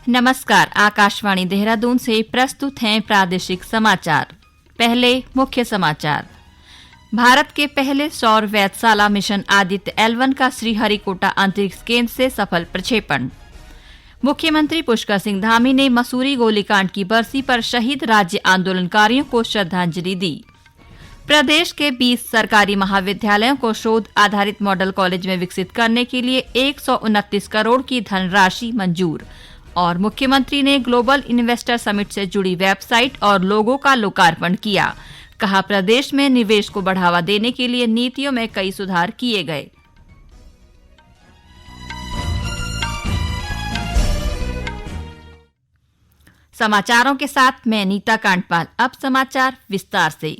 नमस्कार, आकाशवाणी देहरादून से प्रस्तुत हैं प्रादेशिक समाचार। पहले मुख्य समाचार। भारत के पहले सौर वेधशाला मिशन आदित्य L1 का श्रीहरिकोटा अंतरिक्ष केंद्र से सफल प्रक्षेपण। मुख्यमंत्री पुष्कर सिंह धामी ने मसूरी गोलीकांड की बरसी पर शहीद राज्य आंदोलनकारियों को श्रद्धांजलि दी। प्रदेश के 20 सरकारी महाविद्यालयों को शोध आधारित मॉडल कॉलेज में विकसित करने के लिए 129 करोड़ की धनराशि मंजूर। और मुख्यमंत्री ने ग्लोबल इन्वेस्टर समिट से जुड़ी वेबसाइट और लोगो का लोकार्पण किया। कहा, प्रदेश में निवेश को बढ़ावा देने के लिए नीतियों में कई सुधार किए गए। समाचारों के साथ मैं नीता कांडपाल। अब समाचार विस्तार से।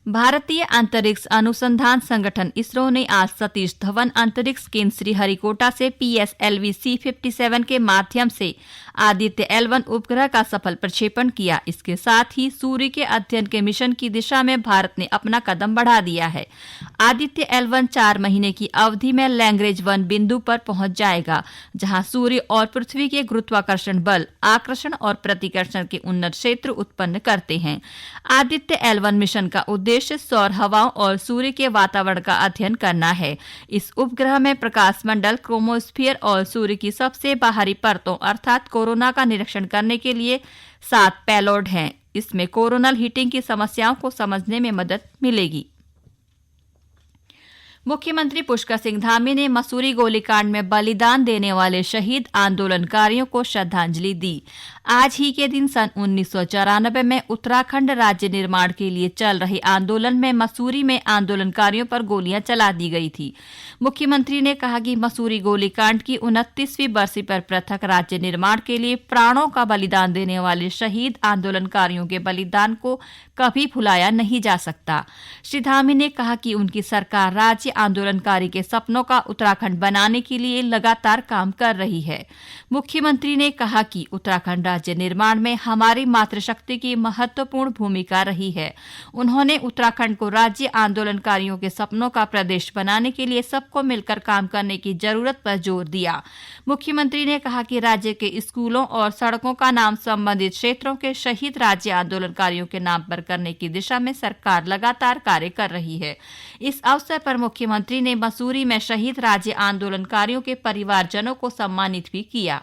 भारतीय अंतरिक्ष अनुसंधान संगठन इसरो ने आज सतीश धवन अंतरिक्ष केंद्र श्रीहरिकोटा से PSLV C57 के माध्यम से आदित्य L1 उपग्रह का सफल प्रक्षेपण किया। इसके साथ ही सूर्य के अध्ययन के मिशन की दिशा में भारत ने अपना कदम बढ़ा दिया है। आदित्य L1 4 महीने की अवधि में लैग्रेंज 1 बिंदु पर पहुंच जाएगा, जहां सूर्य और पृथ्वी के गुरुत्वाकर्षण बल, आकर्षण और प्रतिकर्षण के उन्नत क्षेत्र उत्पन्न करते हैं। आदित्य L1 मिशन का उद्देश्य सौर हवाओं और सूर्य के वातावरण का अध्ययन करना है। इस उपग्रह में प्रकाश मंडल, क्रोमोस्फीयर और सूर्य की सबसे बाहरी परतों अर्थात कोरोना का निरीक्षण करने के लिए 7 पेलोड हैं। इसमें कोरोनल हीटिंग की समस्याओं को समझने में मदद मिलेगी। मुख्यमंत्री पुष्कर सिंह धामी ने मसूरी गोलीकांड में बलिदान देने वाले शहीद आंदोलनकारियों को श्रद्धांजलि दी। आज ही के दिन सन 1994 में उत्तराखंड राज्य निर्माण के लिए चल रहे आंदोलन में मसूरी में आंदोलनकारियों पर गोलियां चला दी गई थी। मुख्यमंत्री ने कहा कि मसूरी गोलीकांड की 29वीं बरसी पर पृथक राज्य निर्माण के लिए प्राणों का बलिदान देने वाले शहीद आंदोलनकारियों के बलिदान को कभी भुलाया नहीं जा सकता। श्री धामी ने कहा कि उनकी सरकार राज्य आंदोलनकारी के सपनों का उत्तराखंड बनाने के लिए लगातार काम कर रही है। मुख्यमंत्री ने कहा कि उत्तराखंड राज्य निर्माण में हमारी मातृशक्ति की महत्वपूर्ण भूमिका रही है। उन्होंने उत्तराखंड को राज्य आंदोलनकारियों के सपनों का प्रदेश बनाने के लिए सबको मिलकर काम करने की जरूरत पर जोर दिया। मुख्यमंत्री ने कहा कि राज्य के स्कूलों और सड़कों का नाम संबंधित क्षेत्रों के शहीद राज्य आंदोलनकारियों के नाम पर करने की दिशा में सरकार लगातार कार्य कर रही है। इस अवसर पर मुख्यमंत्री ने मसूरी में शहीद राज्य आंदोलनकारियों के परिवारजनों को सम्मानित भी किया।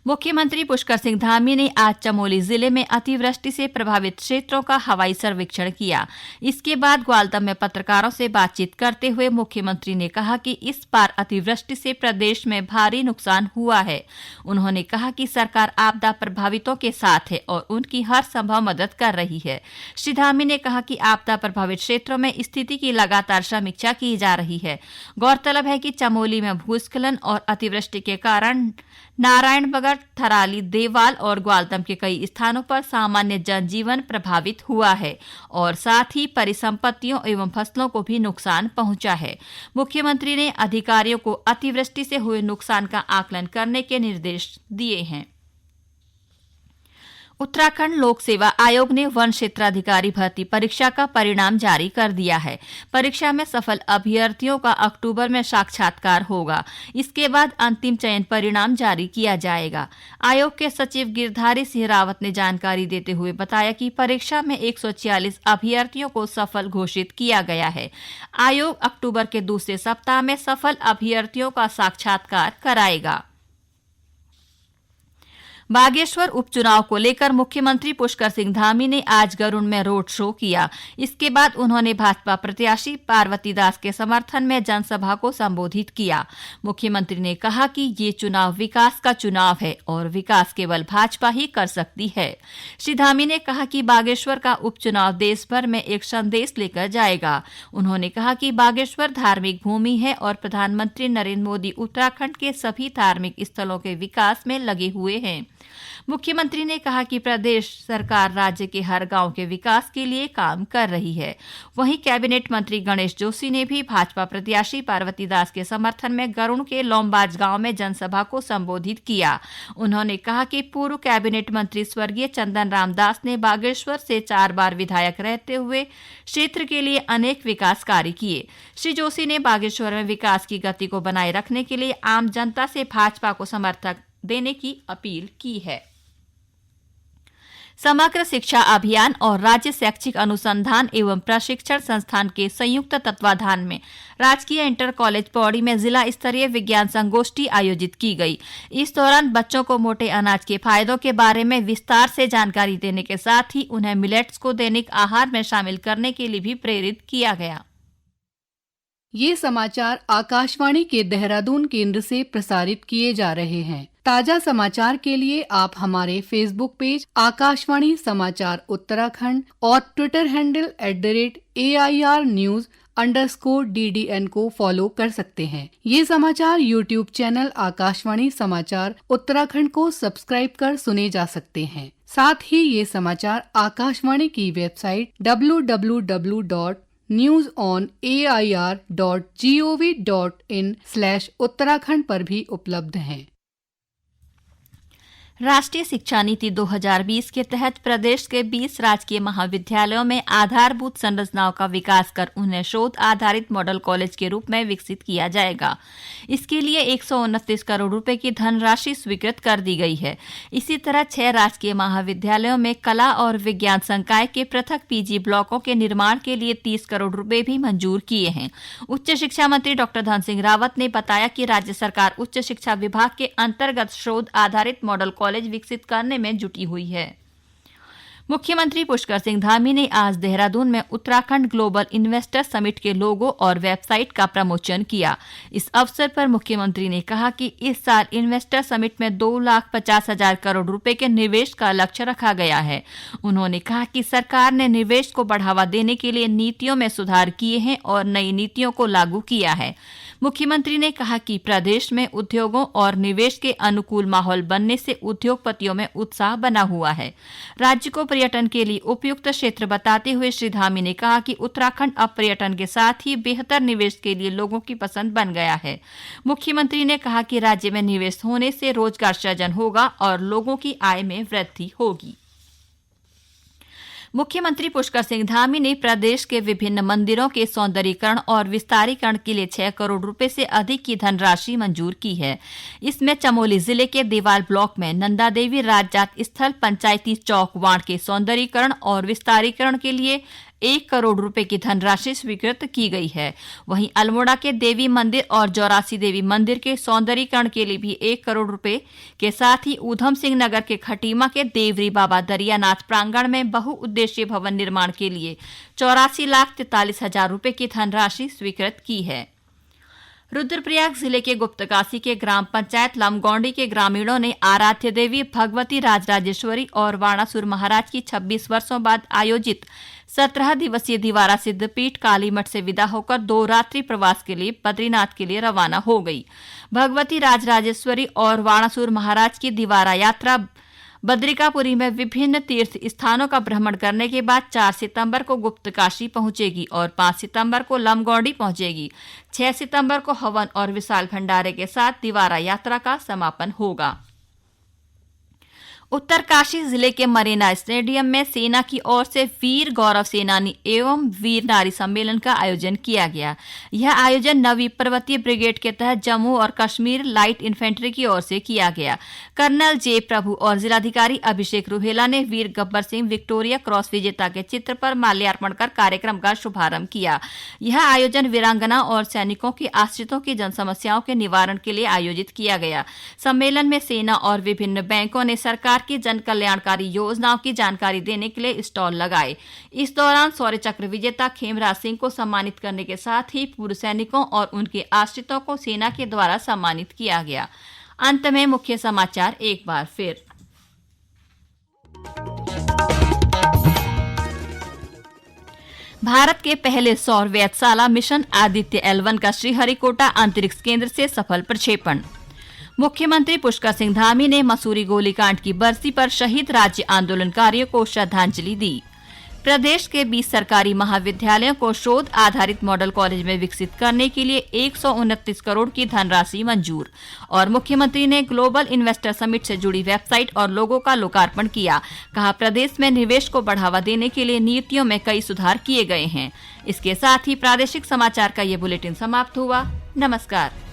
मुख्यमंत्री पुष्कर सिंह धामी ने आज चमोली जिले में अतिवृष्टि से प्रभावित क्षेत्रों का हवाई सर्वेक्षण किया। इसके बाद ग्वालतम में पत्रकारों से बातचीत करते हुए मुख्यमंत्री ने कहा कि इस बार अतिवृष्टि से प्रदेश में भारी नुकसान हुआ है। उन्होंने कहा कि सरकार आपदा प्रभावितों के साथ है और उनकी हर संभव मदद कर रही है। श्री धामी ने कहा कि आपदा प्रभावित क्षेत्रों में स्थिति की लगातार समीक्षा की जा रही है। गौरतलब है कि चमोली में भूस्खलन और अतिवृष्टि के कारण नारायणबगड़, थराली, देवाल और ग्वालतम के कई स्थानों पर सामान्य जनजीवन प्रभावित हुआ है और साथ ही परिसंपत्तियों एवं फसलों को भी नुकसान पहुंचा है। मुख्यमंत्री ने अधिकारियों को अतिवृष्टि से हुए नुकसान का आकलन करने के निर्देश दिए हैं। उत्तराखंड लोक सेवा आयोग ने वन क्षेत्राधिकारी भर्ती परीक्षा का परिणाम जारी कर दिया है। परीक्षा में सफल अभ्यर्थियों का अक्टूबर में साक्षात्कार होगा। इसके बाद अंतिम चयन परिणाम जारी किया जाएगा। आयोग के सचिव गिरधारी सिंह रावत ने जानकारी देते हुए बताया कि परीक्षा में 146 अभ्यर्थियों को सफल घोषित किया गया है। आयोग अक्टूबर के दूसरे सप्ताह में सफल अभ्यर्थियों का साक्षात्कार कराएगा। बागेश्वर उपचुनाव को लेकर मुख्यमंत्री पुष्कर सिंह धामी ने आज गरुड़ में रोड शो किया। इसके बाद उन्होंने भाजपा प्रत्याशी पार्वती दास के समर्थन में जनसभा को संबोधित किया। मुख्यमंत्री ने कहा कि ये चुनाव विकास का चुनाव है और विकास केवल भाजपा ही कर सकती है। श्री धामी ने कहा कि बागेश्वर का उपचुनाव देश भर में एक संदेश लेकर जाएगा। उन्होंने कहा कि बागेश्वर धार्मिक भूमि है और प्रधानमंत्री नरेंद्र मोदी उत्तराखंड के सभी धार्मिक स्थलों के विकास में लगे हुए हैं। मुख्यमंत्री ने कहा कि प्रदेश सरकार राज्य के हर गांव के विकास के लिए काम कर रही है। वहीं कैबिनेट मंत्री गणेश जोशी ने भी भाजपा प्रत्याशी पार्वती दास के समर्थन में गरुड़ के लोमबाज गांव में जनसभा को संबोधित किया। उन्होंने कहा कि पूर्व कैबिनेट मंत्री स्वर्गीय चंदन राम दास ने बागेश्वर से 4 बार विधायक रहते हुए क्षेत्र के लिए अनेक विकास कार्य किए। श्री जोशी ने बागेश्वर में विकास की गति को बनाए रखने के लिए आम जनता से भाजपा को समर्थन देने की अपील की है। समग्र शिक्षा अभियान और राज्य शैक्षिक अनुसंधान एवं प्रशिक्षण संस्थान के संयुक्त तत्वाधान में राजकीय इंटर कॉलेज पौड़ी में जिला स्तरीय विज्ञान संगोष्ठी आयोजित की गई। इस दौरान बच्चों को मोटे अनाज के फायदों के बारे में विस्तार से जानकारी देने के साथ ही उन्हें मिलेट्स को दैनिक आहार में शामिल करने के लिए भी प्रेरित किया गया। ये समाचार आकाशवाणी के देहरादून केंद्र से प्रसारित किए जा रहे हैं। ताजा समाचार के लिए आप हमारे फेसबुक पेज आकाशवाणी समाचार उत्तराखंड और ट्विटर हैंडल @AIRnews_DDN को फॉलो कर सकते हैं। ये समाचार यूट्यूब चैनल आकाशवाणी समाचार उत्तराखंड को सब्सक्राइब कर सुने जा सकते हैं। साथ ही ये समाचार आकाशवाणी की वेबसाइट www.newsonair.gov.in/उत्तराखंड पर भी उपलब्ध हैं। राष्ट्रीय शिक्षा नीति 2020 के तहत प्रदेश के 20 राजकीय महाविद्यालयों में आधारभूत संरचनाओं का विकास कर उन्हें शोध आधारित मॉडल कॉलेज के रूप में विकसित किया जाएगा। इसके लिए 129 करोड़ रुपए की धनराशि स्वीकृत कर दी गई है। इसी तरह 6 राजकीय महाविद्यालयों में कला और विज्ञान संकाय के पृथक पीजी ब्लॉकों के निर्माण के लिए 30 करोड़ रुपए भी मंजूर किए हैं। उच्च शिक्षा मंत्री डॉ धन सिंह रावत ने बताया कि राज्य सरकार उच्च शिक्षा विभाग के अंतर्गत शोध आधारित मॉडल कॉलेज विकसित करने में जुटी हुई है। मुख्यमंत्री पुष्कर सिंह धामी ने आज देहरादून में उत्तराखंड ग्लोबल इन्वेस्टर समिट के लोगो और वेबसाइट का प्रमोशन किया। इस अवसर पर मुख्यमंत्री ने कहा कि इस साल इन्वेस्टर समिट में 2,50,000 करोड़ रुपए के निवेश का लक्ष्य रखा गया है। उन्होंने कहा कि सरकार ने निवेश को बढ़ावा देने के लिए नीतियों में सुधार किए हैं और नई नीतियों को लागू किया है। मुख्यमंत्री ने कहा कि प्रदेश में उद्योगों और निवेश के अनुकूल माहौल बनने से उद्योगपतियों में उत्साह बना हुआ है। राज्य को पर्यटन के लिए उपयुक्त क्षेत्र बताते हुए श्री धामी ने कहा कि उत्तराखंड अब पर्यटन के साथ ही बेहतर निवेश के लिए लोगों की पसंद बन गया है। मुख्यमंत्री ने कहा कि राज्य में निवेश होने से रोजगार सृजन होगा और लोगों की आय में वृद्धि होगी। मुख्यमंत्री पुष्कर सिंह धामी ने प्रदेश के विभिन्न मंदिरों के सौंदर्यीकरण और विस्तारीकरण के लिए 6 करोड़ रुपए से अधिक की धनराशि मंजूर की है। इसमें चमोली जिले के देवाल ब्लॉक में नंदा देवी राजजात स्थल पंचायती चौक वार्ड के सौंदर्यीकरण और विस्तारीकरण के लिए 1 करोड़ रुपए की धनराशि स्वीकृत की गई है। वहीं अल्मोड़ा के देवी मंदिर और जौरासी देवी मंदिर के सौंदर्यीकरण के लिए भी 1 करोड़ रुपए के साथ ही ऊधम सिंह नगर के खटीमा के देवरी बाबा दरियानाथ प्रांगण में बहुउद्देशीय भवन निर्माण के लिए 84,43,000 रुपए की धनराशि स्वीकृत की है। रुद्रप्रयाग जिले के गुप्तकाशी के ग्राम पंचायत लमगौंडी के ग्रामीणों ने आराध्य देवी भगवती राजराजेश्वरी और वाणासुर महाराज की 26 वर्षों बाद आयोजित 17 दिवसीय दिवारा सिद्धपीठ काली मठ से विदा होकर 2 रात्रि प्रवास के लिए बद्रीनाथ के लिए रवाना हो गई। भगवती राजराजेश्वरी और वाणासुर महाराज की दिवारा यात्रा बद्रिकापुरी में विभिन्न तीर्थ स्थानों का भ्रमण करने के बाद 4 सितंबर को गुप्तकाशी पहुंचेगी और 5 सितंबर को लमगौंडी पहुंचेगी। 6 सितंबर को हवन और विशाल भंडारे के साथ दिवारा यात्रा का समापन होगा। उत्तरकाशी जिले के मरीना स्टेडियम में सेना की ओर से वीर गौरव सेनानी एवं वीर नारी सम्मेलन का आयोजन किया गया। यह आयोजन नवी पर्वतीय ब्रिगेड के तहत जम्मू और कश्मीर लाइट इन्फेंट्री की ओर से किया गया। कर्नल जे प्रभु और जिलाधिकारी अभिषेक रुहेला ने वीर गब्बर सिंह विक्टोरिया क्रॉस विजेता के चित्र पर माल्यार्पण कर कार्यक्रम का शुभारंभ किया। यह आयोजन वीरांगना और सैनिकों के आश्रितों की जनसमस्याओं के निवारण के लिए आयोजित किया गया। सम्मेलन में सेना और विभिन्न बैंकों ने सरकार की जन कल्याणकारी योजनाओं की जानकारी देने के लिए स्टॉल लगाए। इस दौरान शौर्य चक्र विजेता खेमराज सिंह को सम्मानित करने के साथ ही पूर्व सैनिकों और उनके आश्रितों को सेना के द्वारा सम्मानित किया गया। अंत में मुख्य समाचार एक बार फिर। भारत के पहले सौर वेधशाला मिशन आदित्य L1 का श्रीहरिकोटा अंतरिक्ष केंद्र से सफल प्रक्षेपण। मुख्यमंत्री पुष्कर सिंह धामी ने मसूरी गोलीकांड की बरसी पर शहीद राज्य आंदोलनकारियों को श्रद्धांजलि दी। प्रदेश के 20 सरकारी महाविद्यालयों को शोध आधारित मॉडल कॉलेज में विकसित करने के लिए 129 करोड़ की धनराशि मंजूर। और मुख्यमंत्री ने ग्लोबल इन्वेस्टर समिट से जुड़ी वेबसाइट और लोगो का लोकार्पण किया। कहा, प्रदेश में निवेश को बढ़ावा देने के लिए नीतियों में कई सुधार किए गए हैं। इसके साथ ही प्रादेशिक समाचार का ये बुलेटिन समाप्त हुआ। नमस्कार।